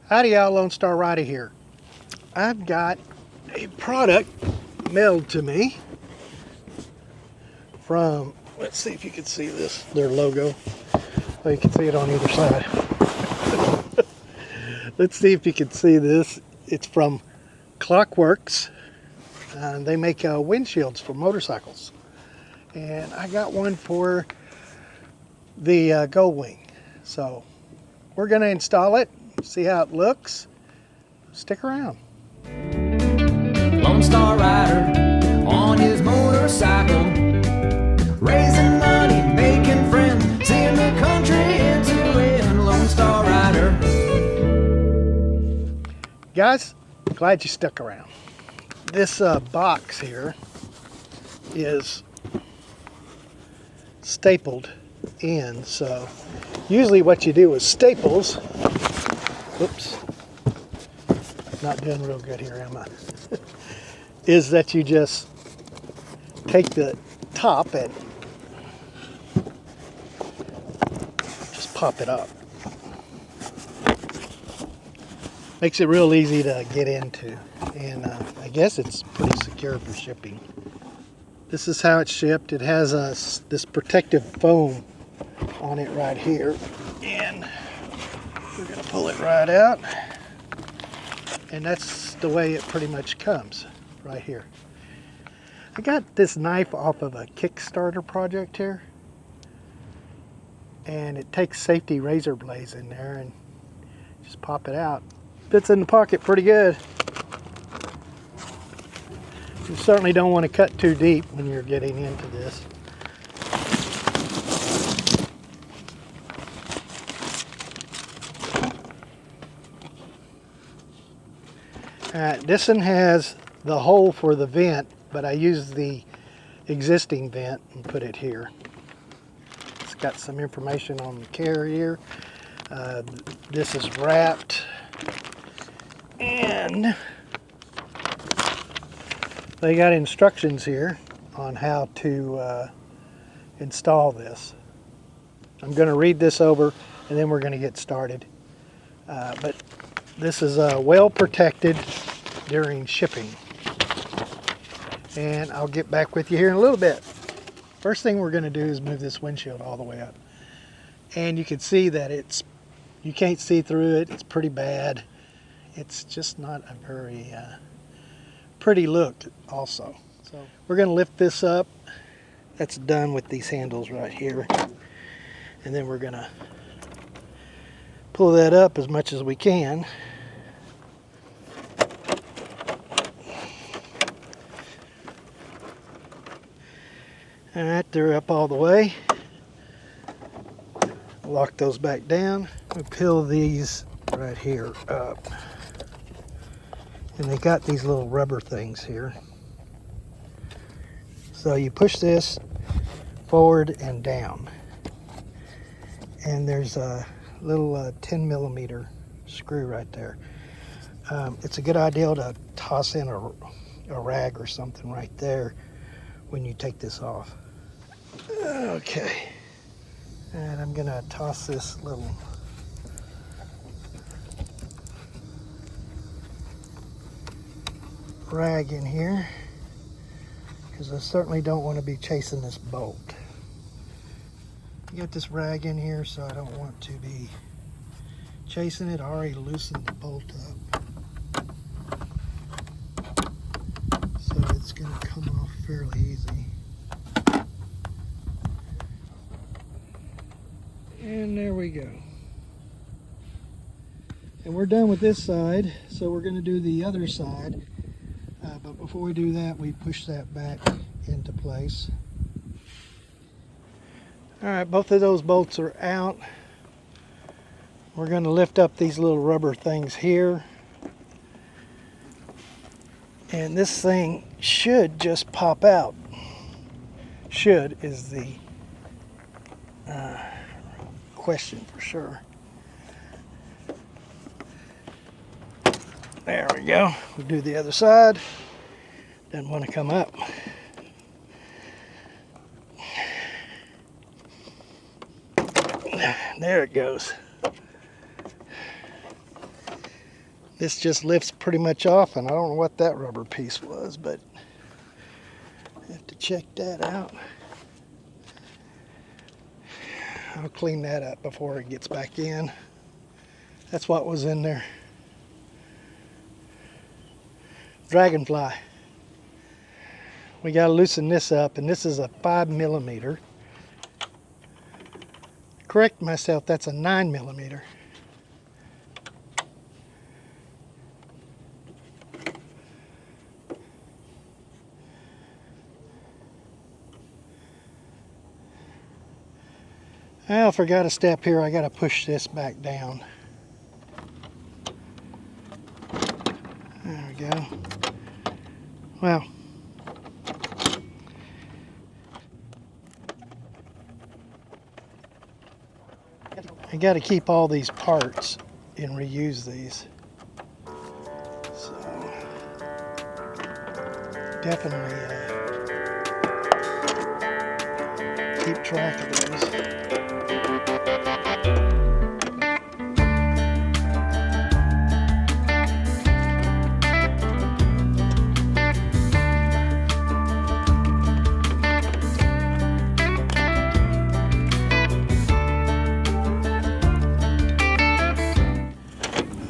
Howdy y'all, Lone Star Rider here. I've got a product mailed to me from, let's see if you can see this, their logo. Oh, you can see it on either side. Let's see if you can see this. It's from Klock Werks. They make windshields for motorcycles. And I got one for the Goldwing. So we're going to install it, see how it looks. Stick around. Lone Star Rider on his motorcycle, raising money, making friends, seeing the country into it. Lone Star Rider. Guys, glad you stuck around. This box here is stapled in, so usually what you do with staples, whoops, not doing real good here, am I? Is that you just take the top and just pop it up. Makes it real easy to get into, and I guess it's pretty secure for shipping. This is how it's shipped. It has this protective foam on it right here, and we're gonna pull it right out, and that's the way it pretty much comes right here. I got this knife off of a Kickstarter project here, and it takes safety razor blades in there and just pop it out. Fits in the pocket pretty good. You certainly don't want to cut too deep when you're getting into this. This one has the hole for the vent, but I used the existing vent and put it here. It's got some information on the carrier. This is wrapped, and they got instructions here on how to install this. I'm going to read this over and then we're going to get started. But this is well protected during shipping. And I'll get back with you here in a little bit. First thing we're going to do is move this windshield all the way up. And you can see that you can't see through it. It's pretty bad. It's just not a very pretty look also. So we're going to lift this up. That's done with these handles right here. And then we're going to pull that up as much as we can. All right, they're up all the way. Lock those back down. We peel these right here up. And they got these little rubber things here. So you push this forward and down. And there's a little 10 millimeter screw right there. It's a good idea to toss in a rag or something right there when you take this off. Okay. And I'm gonna toss this little rag in here because I certainly don't want to be chasing this bolt. Got this rag in here, so I don't want to be chasing it. I already loosened the bolt up, so it's going to come off fairly easy. And there we go. And we're done with this side, so we're going to do the other side. But before we do that, we push that back into place. All right, both of those bolts are out. We're going to lift up these little rubber things here. And this thing should just pop out. Should is the question for sure. There we go. We'll do the other side. Doesn't want to come up. There it goes. This just lifts pretty much off, and I don't know what that rubber piece was, but I have to check that out. I'll clean that up before it gets back in. That's what was in there. Dragonfly. We got to loosen this up, and this is a 5mm. Correct myself, that's a 9mm. I forgot a step here. I got to push this back down. There we go. Well, I got to keep all these parts and reuse these. So definitely keep track of those.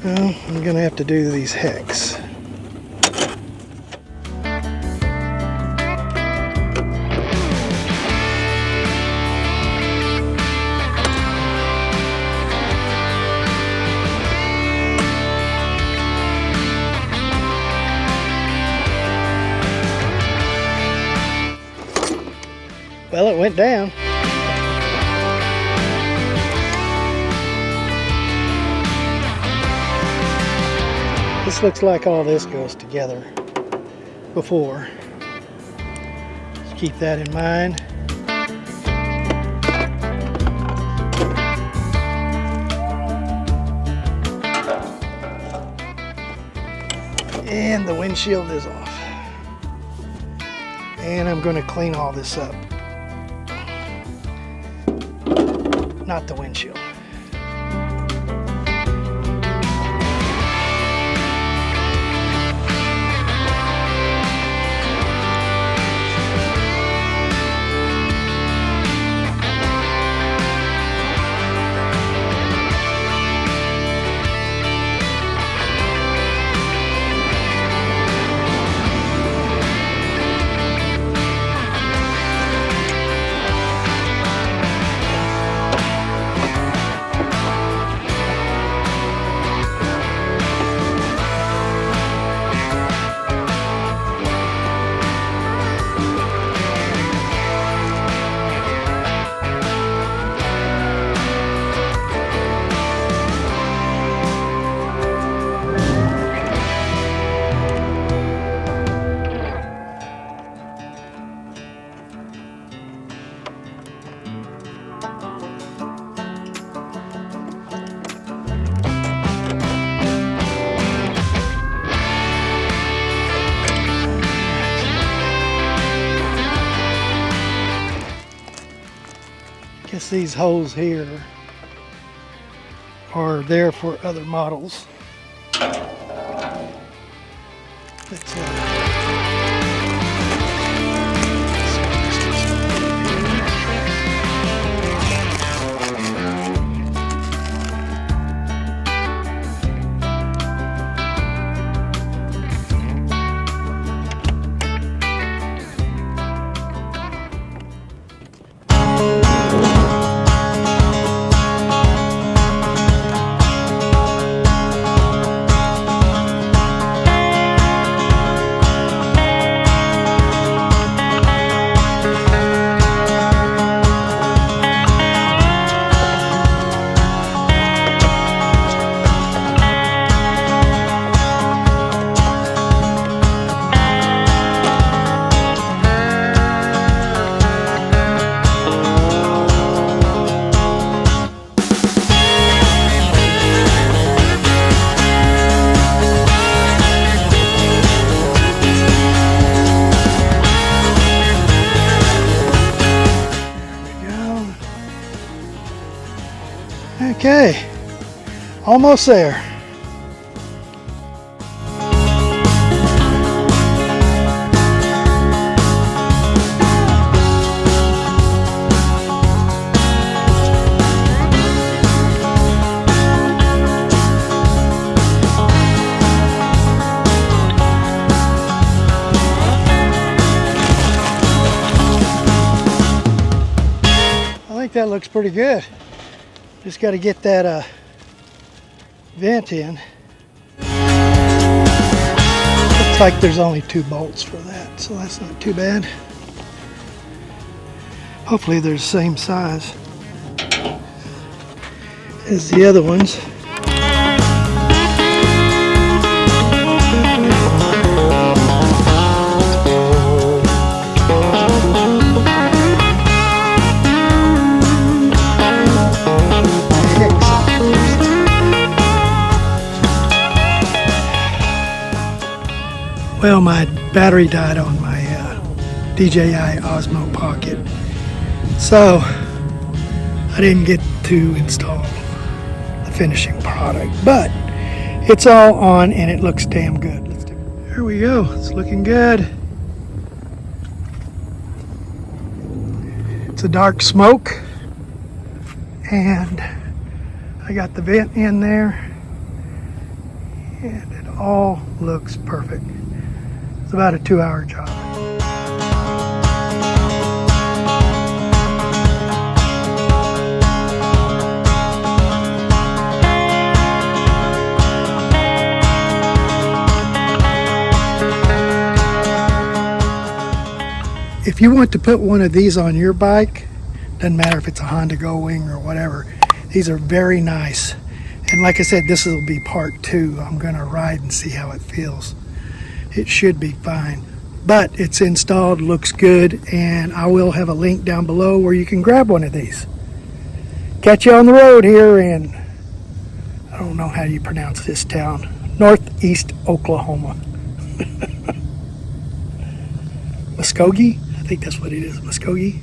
Well, I'm going to have to do these hex. Well, it went down. This looks like all this goes together before. Just keep that in mind. And the windshield is off. And I'm going to clean all this up. Not the windshield. Guess these holes here are there for other models. Okay, almost there. that looks pretty good. Just got to get that vent in. Looks like there's only 2 bolts for that, so that's not too bad. Hopefully they're the same size as the other ones. Well, my battery died on my DJI Osmo Pocket, so I didn't get to install the finishing product, but it's all on and it looks damn good. Here we go, it's looking good. It's a dark smoke, and I got the vent in there, and it all looks perfect. It's about a 2-hour job. If you want to put one of these on your bike, doesn't matter if it's a Honda Goldwing or whatever, these are very nice. And like I said, this will be part 2. I'm gonna ride and see how it feels. It should be fine, but it's installed, looks good, and I will have a link down below where you can grab one of these. Catch you on the road here in, I don't know how you pronounce this town, Northeast Oklahoma. Muskogee? I think that's what it is, Muskogee.